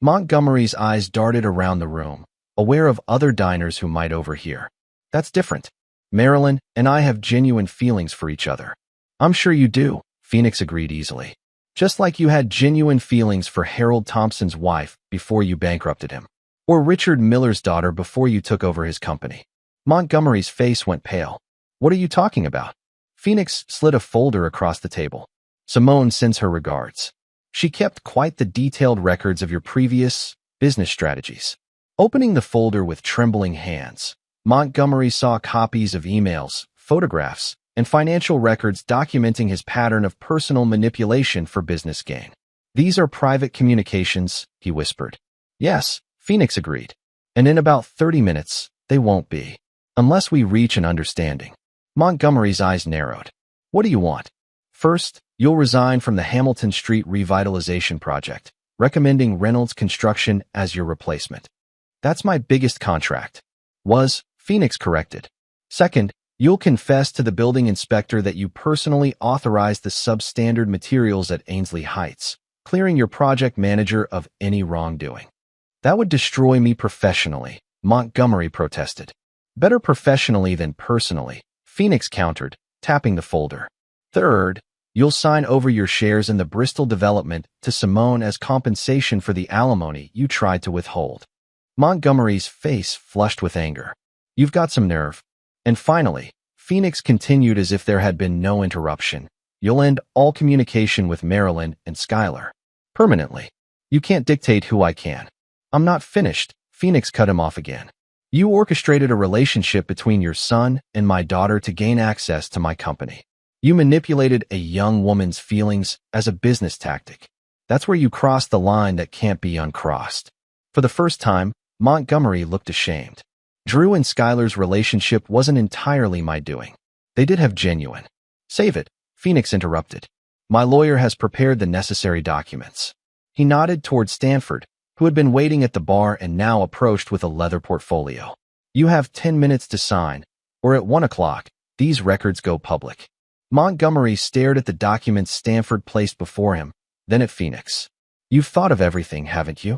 Montgomery's eyes darted around the room, aware of other diners who might overhear. That's different. Marilyn and I have genuine feelings for each other. I'm sure you do, Phoenix agreed easily. Just like you had genuine feelings for Harold Thompson's wife before you bankrupted him, or Richard Miller's daughter before you took over his company. Montgomery's face went pale. What are you talking about? Phoenix slid a folder across the table. Simone sends her regards. She kept quite the detailed records of your previous business strategies. Opening the folder with trembling hands, Montgomery saw copies of emails, photographs, and financial records documenting his pattern of personal manipulation for business gain. These are private communications, he whispered. Yes, Phoenix agreed. And in about 30 minutes, they won't be. Unless we reach an understanding. Montgomery's eyes narrowed. What do you want? First, you'll resign from the Hamilton Street Revitalization Project, recommending Reynolds Construction as your replacement. That's my biggest contract. Phoenix corrected. Second, you'll confess to the building inspector that you personally authorized the substandard materials at Ainsley Heights, clearing your project manager of any wrongdoing. That would destroy me professionally, Montgomery protested. Better professionally than personally, Phoenix countered, tapping the folder. Third, you'll sign over your shares in the Bristol development to Simone as compensation for the alimony you tried to withhold. Montgomery's face flushed with anger. You've got some nerve. And finally, Phoenix continued as if there had been no interruption. You'll end all communication with Marilyn and Skylar. Permanently. You can't dictate who I can. I'm not finished, Phoenix cut him off again. You orchestrated a relationship between your son and my daughter to gain access to my company. You manipulated a young woman's feelings as a business tactic. That's where you crossed the line that can't be uncrossed. For the first time, Montgomery looked ashamed. Drew and Skylar's relationship wasn't entirely my doing. They did have genuine. Save it, Phoenix interrupted. My lawyer has prepared the necessary documents. He nodded toward Stanford, who had been waiting at the bar and now approached with a leather portfolio. You have 10 minutes to sign, or at 1 o'clock, these records go public. Montgomery stared at the documents Stanford placed before him, then at Phoenix. You've thought of everything, haven't you?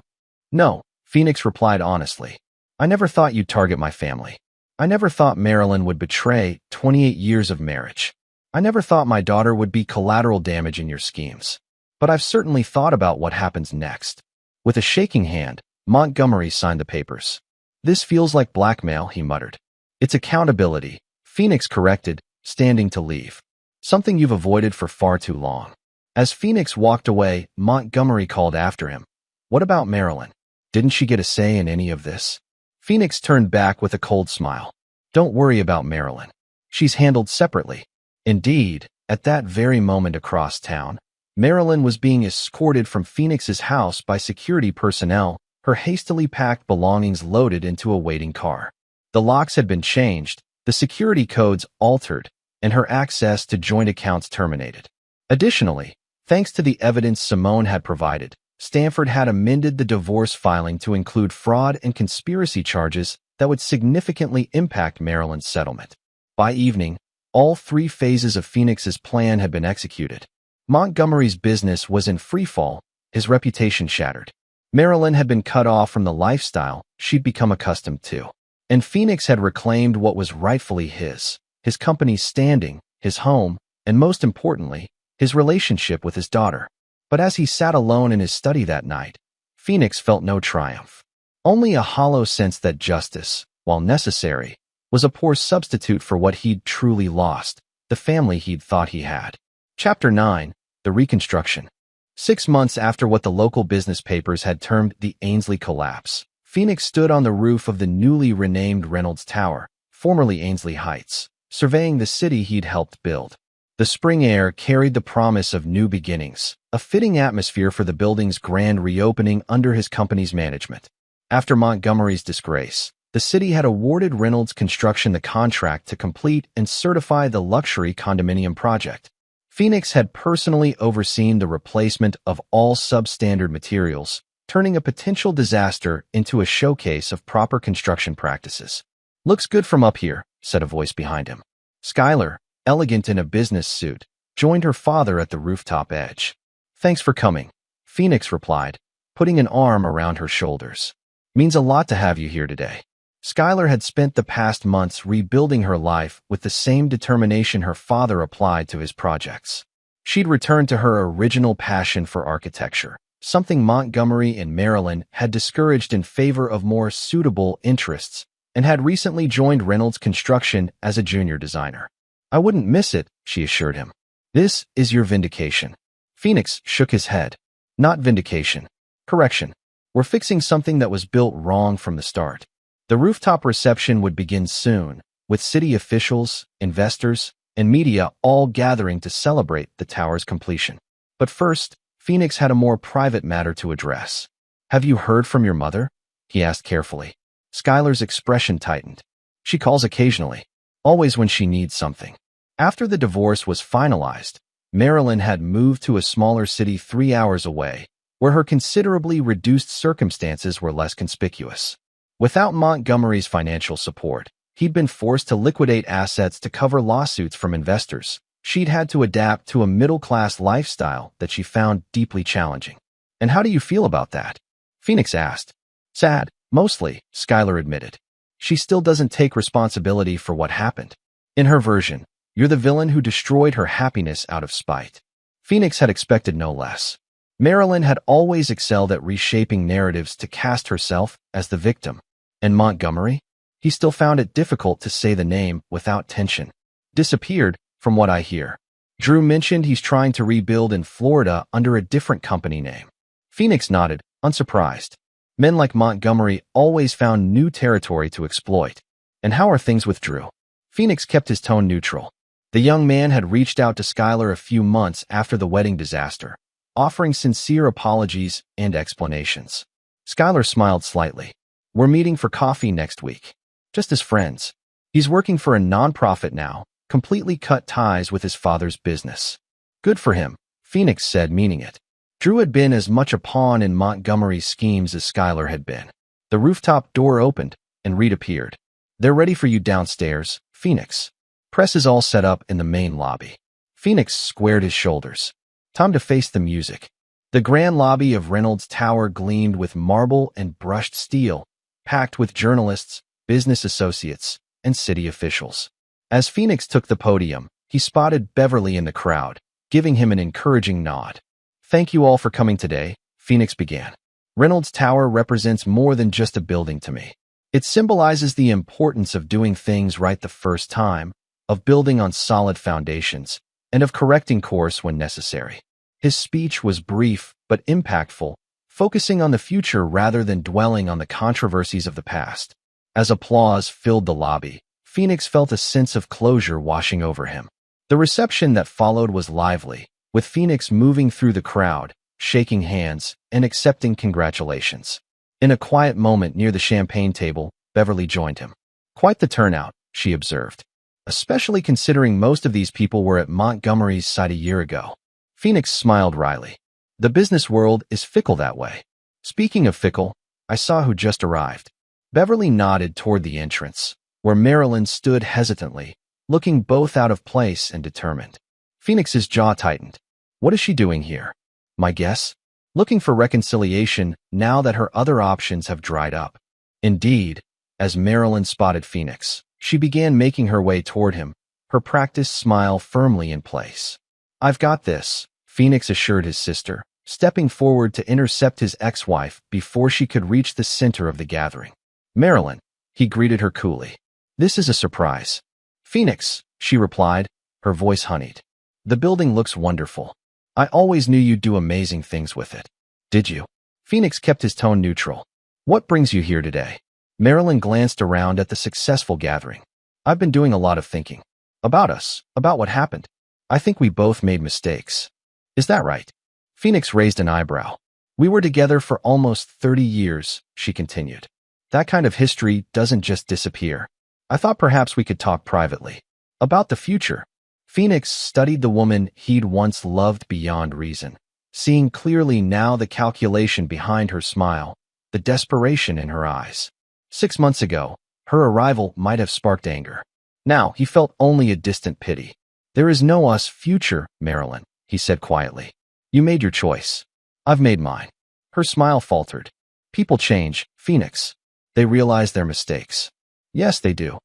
No, Phoenix replied honestly. I never thought you'd target my family. I never thought Marilyn would betray 28 years of marriage. I never thought my daughter would be collateral damage in your schemes. But I've certainly thought about what happens next. With a shaking hand, Montgomery signed the papers. This feels like blackmail, he muttered. It's accountability, Phoenix corrected, standing to leave. Something you've avoided for far too long. As Phoenix walked away, Montgomery called after him. What about Marilyn? Didn't she get a say in any of this? Phoenix turned back with a cold smile. Don't worry about Marilyn. She's handled separately. Indeed, at that very moment across town, Marilyn was being escorted from Phoenix's house by security personnel, her hastily packed belongings loaded into a waiting car. The locks had been changed, the security codes altered, and her access to joint accounts terminated. Additionally, thanks to the evidence Simone had provided, Stanford had amended the divorce filing to include fraud and conspiracy charges that would significantly impact Marilyn's settlement. By evening, all 3 phases of Phoenix's plan had been executed. Montgomery's business was in freefall, his reputation shattered. Marilyn had been cut off from the lifestyle she'd become accustomed to. And Phoenix had reclaimed what was rightfully his company's standing, his home, and most importantly, his relationship with his daughter. But as he sat alone in his study that night, Phoenix felt no triumph. Only a hollow sense that justice, while necessary, was a poor substitute for what he'd truly lost, the family he'd thought he had. Chapter 9. The Reconstruction. 6 months after what the local business papers had termed the Ainsley collapse, Phoenix stood on the roof of the newly renamed Reynolds Tower, formerly Ainsley Heights, surveying the city he'd helped build. The spring air carried the promise of new beginnings, a fitting atmosphere for the building's grand reopening under his company's management. After Montgomery's disgrace, the city had awarded Reynolds Construction the contract to complete and certify the luxury condominium project. Phoenix had personally overseen the replacement of all substandard materials, turning a potential disaster into a showcase of proper construction practices. Looks good from up here, said a voice behind him. Skylar, elegant in a business suit, joined her father at the rooftop edge. Thanks for coming, Phoenix replied, putting an arm around her shoulders. Means a lot to have you here today. Skylar had spent the past months rebuilding her life with the same determination her father applied to his projects. She'd returned to her original passion for architecture, something Montgomery and Marilyn had discouraged in favor of more suitable interests, and had recently joined Reynolds Construction as a junior designer. "I wouldn't miss it," she assured him. "This is your vindication." Phoenix shook his head. "Not vindication. Correction. We're fixing something that was built wrong from the start." The rooftop reception would begin soon, with city officials, investors, and media all gathering to celebrate the tower's completion. But first, Phoenix had a more private matter to address. "Have you heard from your mother?" he asked carefully. Skylar's expression tightened. "She calls occasionally, always when she needs something." After the divorce was finalized, Marilyn had moved to a smaller city 3 hours away, where her considerably reduced circumstances were less conspicuous. Without Montgomery's financial support, he'd been forced to liquidate assets to cover lawsuits from investors. She'd had to adapt to a middle-class lifestyle that she found deeply challenging. "And how do you feel about that?" Phoenix asked. "Sad, mostly," Skylar admitted. "She still doesn't take responsibility for what happened. In her version, you're the villain who destroyed her happiness out of spite." Phoenix had expected no less. Marilyn had always excelled at reshaping narratives to cast herself as the victim. And Montgomery? He still found it difficult to say the name without tension. "Disappeared, from what I hear. Drew mentioned he's trying to rebuild in Florida under a different company name." Phoenix nodded, unsurprised. Men like Montgomery always found new territory to exploit. "And how are things with Drew?" Phoenix kept his tone neutral. The young man had reached out to Skylar a few months after the wedding disaster, offering sincere apologies and explanations. Skylar smiled slightly. "We're meeting for coffee next week. Just as friends. He's working for a nonprofit now, completely cut ties with his father's business." "Good for him," Phoenix said, meaning it. Drew had been as much a pawn in Montgomery's schemes as Skylar had been. The rooftop door opened, and Reed appeared. "They're ready for you downstairs, Phoenix. Press is all set up in the main lobby." Phoenix squared his shoulders. Time to face the music. The grand lobby of Reynolds Tower gleamed with marble and brushed steel, packed with journalists, business associates, and city officials. As Phoenix took the podium, he spotted Beverly in the crowd, giving him an encouraging nod. "Thank you all for coming today," Phoenix began. "Reynolds Tower represents more than just a building to me. It symbolizes the importance of doing things right the first time, of building on solid foundations, and of correcting course when necessary." His speech was brief but impactful, focusing on the future rather than dwelling on the controversies of the past. As applause filled the lobby, Phoenix felt a sense of closure washing over him. The reception that followed was lively, with Phoenix moving through the crowd, shaking hands, and accepting congratulations. In a quiet moment near the champagne table, Beverly joined him. "Quite the turnout," she observed, "especially considering most of these people were at Montgomery's site a year ago." Phoenix smiled wryly. "The business world is fickle that way. Speaking of fickle, I saw who just arrived." Beverly nodded toward the entrance, where Marilyn stood hesitantly, looking both out of place and determined. Phoenix's jaw tightened. "What is she doing here?" "My guess? Looking for reconciliation now that her other options have dried up." Indeed, as Marilyn spotted Phoenix, she began making her way toward him, her practiced smile firmly in place. "I've got this," Phoenix assured his sister, stepping forward to intercept his ex-wife before she could reach the center of the gathering. "Marilyn," he greeted her coolly. "This is a surprise." "Phoenix," she replied, her voice honeyed. "The building looks wonderful. I always knew you'd do amazing things with it." "Did you?" Phoenix kept his tone neutral. "What brings you here today?" Marilyn glanced around at the successful gathering. "I've been doing a lot of thinking. About us, about what happened. I think we both made mistakes." "Is that right?" Phoenix raised an eyebrow. "We were together for almost 30 years, she continued. "That kind of history doesn't just disappear. I thought perhaps we could talk privately. About the future." Phoenix studied the woman he'd once loved beyond reason, seeing clearly now the calculation behind her smile, the desperation in her eyes. 6 months ago, her arrival might have sparked anger. Now he felt only a distant pity. "There is no us future, Marilyn," he said quietly. "You made your choice. I've made mine." Her smile faltered. "People change, Phoenix. They realize their mistakes." "Yes, they do."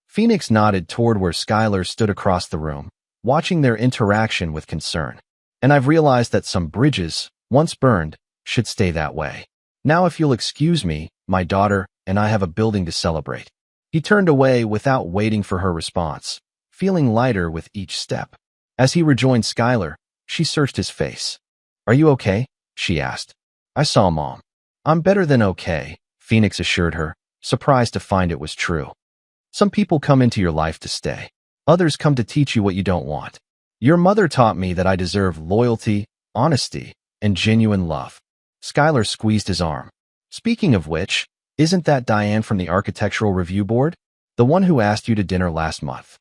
Phoenix nodded toward where Skylar stood across the room, watching their interaction with concern. And I've realized that some bridges, once burned, should stay that way. Now if you'll excuse me, my daughter and I have a building to celebrate." He turned away without waiting for her response, feeling lighter with each step. As he rejoined Skylar, she searched his face. "Are you okay?" she asked. "I saw Mom." "I'm better than okay," Phoenix assured her, surprised to find it was true. "Some people come into your life to stay. Others come to teach you what you don't want. Your mother taught me that I deserve loyalty, honesty, and genuine love." Skylar squeezed his arm. "Speaking of which, isn't that Diane from the Architectural Review Board? The one who asked you to dinner last month?"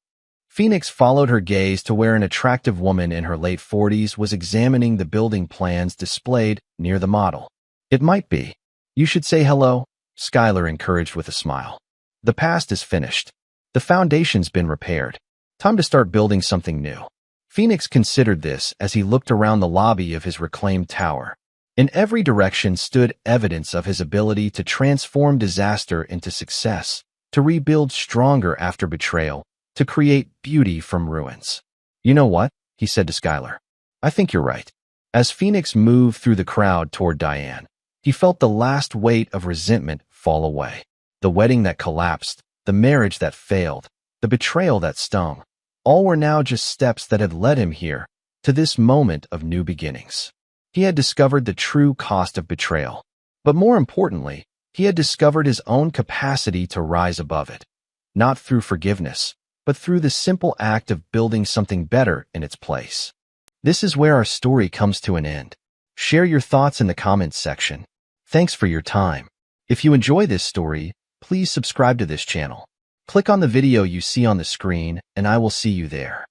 Phoenix followed her gaze to where an attractive woman in her late 40s was examining the building plans displayed near the model. "It might be. You should say hello," Skylar encouraged with a smile. "The past is finished. The foundation's been repaired. Time to start building something new." Phoenix considered this as he looked around the lobby of his reclaimed tower. In every direction stood evidence of his ability to transform disaster into success, to rebuild stronger after betrayal, to create beauty from ruins. "You know what?" he said to Skylar. "I think you're right." As Phoenix moved through the crowd toward Diane, he felt the last weight of resentment fall away. The wedding that collapsed, the marriage that failed, the betrayal that stung, all were now just steps that had led him here, to this moment of new beginnings. He had discovered the true cost of betrayal. But more importantly, he had discovered his own capacity to rise above it, not through forgiveness, but through the simple act of building something better in its place. This is where our story comes to an end. Share your thoughts in the comments section. Thanks for your time. If you enjoy this story, please subscribe to this channel. Click on the video you see on the screen, and I will see you there.